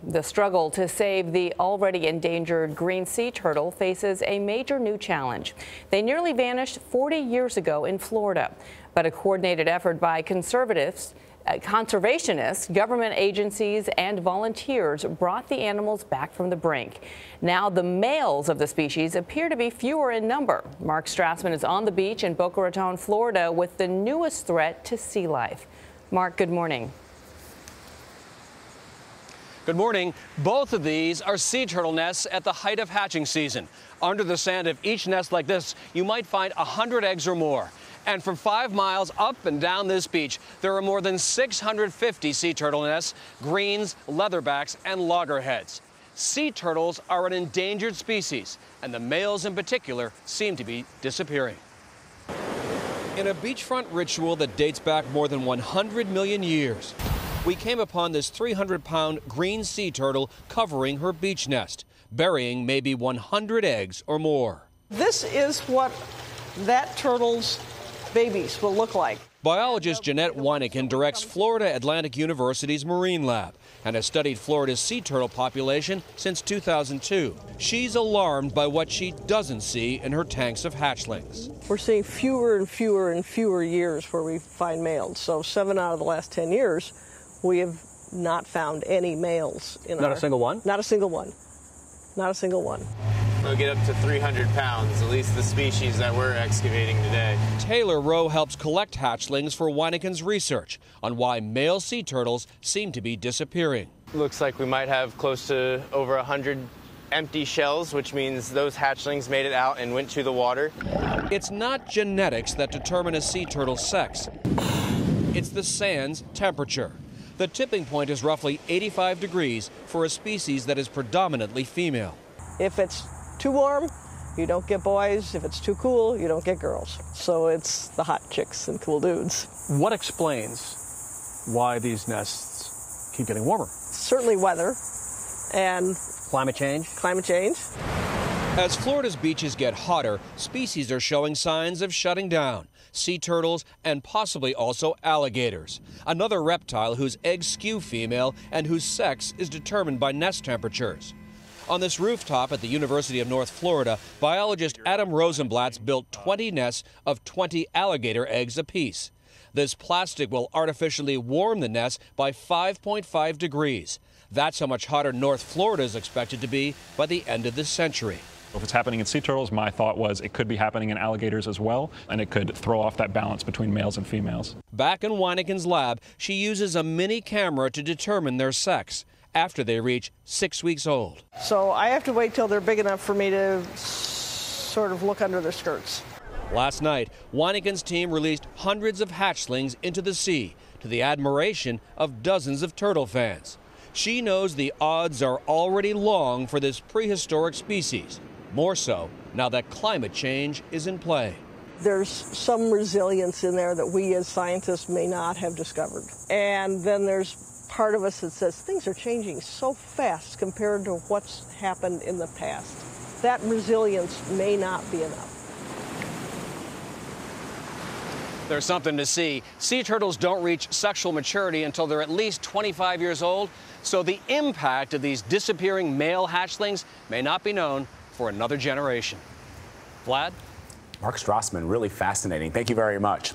The struggle to save the already endangered green sea turtle faces a major new challenge. They nearly vanished 40 years ago in Florida, but a coordinated effort by conservationists, government agencies, and volunteers brought the animals back from the brink. Now the males of the species appear to be fewer in number. Mark Strassmann is on the beach in Boca Raton, Florida, with the newest threat to sea life. Mark, good morning. Good morning. Both of these are sea turtle nests at the height of hatching season. Under the sand of each nest like this, you might find 100 eggs or more. And for 5 miles up and down this beach, there are more than 650 sea turtle nests, greens, leatherbacks, and loggerheads. Sea turtles are an endangered species, and the males in particular seem to be disappearing. In a beachfront ritual that dates back more than 100 million years, we came upon this 300-pound green sea turtle covering her beach nest, burying maybe 100 eggs or more. This is what that turtle's babies will look like. Biologist JEANETTE WYNEKEN directs Florida Atlantic University's Marine Lab and has studied Florida's sea turtle population since 2002. She's alarmed by what she doesn't see in her tanks of hatchlings. We're seeing fewer and fewer and fewer years where we find males. So 7 out of the last 10 years, we have not found any males in Not a single one? Not a single one. Not a single one. They'll get up to 300 pounds, at least the species that we're excavating today. Taylor Rowe helps collect hatchlings for Wyneken's research on why male sea turtles seem to be disappearing. Looks like we might have close to over 100 empty shells, which means those hatchlings made it out and went to the water. It's not genetics that determine a sea turtle's sex. It's the sand's temperature. The tipping point is roughly 85 degrees for a species that is predominantly female. If it's too warm, you don't get boys. If it's too cool, you don't get girls. So it's the hot chicks and cool dudes. What explains why these nests keep getting warmer? Certainly weather and Climate change? Climate change. As Florida's beaches get hotter, species are showing signs of shutting down. Sea turtles and possibly also alligators, another reptile whose eggs skew female and whose sex is determined by nest temperatures. On this rooftop at the University of North Florida, biologist Adam Rosenblatt's built 20 nests of 20 alligator eggs apiece. This plastic will artificially warm the nest by 5.5 degrees. That's how much hotter North Florida is expected to be by the end of this century. If it's happening in sea turtles, my thought was it could be happening in alligators as well, and it could throw off that balance between males and females. Back in Wyneken's lab, she uses a mini camera to determine their sex after they reach 6 weeks old. So I have to wait till they're big enough for me to sort of look under their skirts. Last night, Wyneken's team released hundreds of hatchlings into the sea to the admiration of dozens of turtle fans. She knows the odds are already long for this prehistoric species, more so now that climate change is in play. There's some resilience in there that we as scientists may not have discovered. And then there's part of us that says things are changing so fast compared to what's happened in the past. That resilience may not be enough. There's something to see. Sea turtles don't reach sexual maturity until they're at least 25 years old, so the impact of these disappearing male hatchlings may not be known for another generation. Vlad? Mark Strassmann, really fascinating. Thank you very much.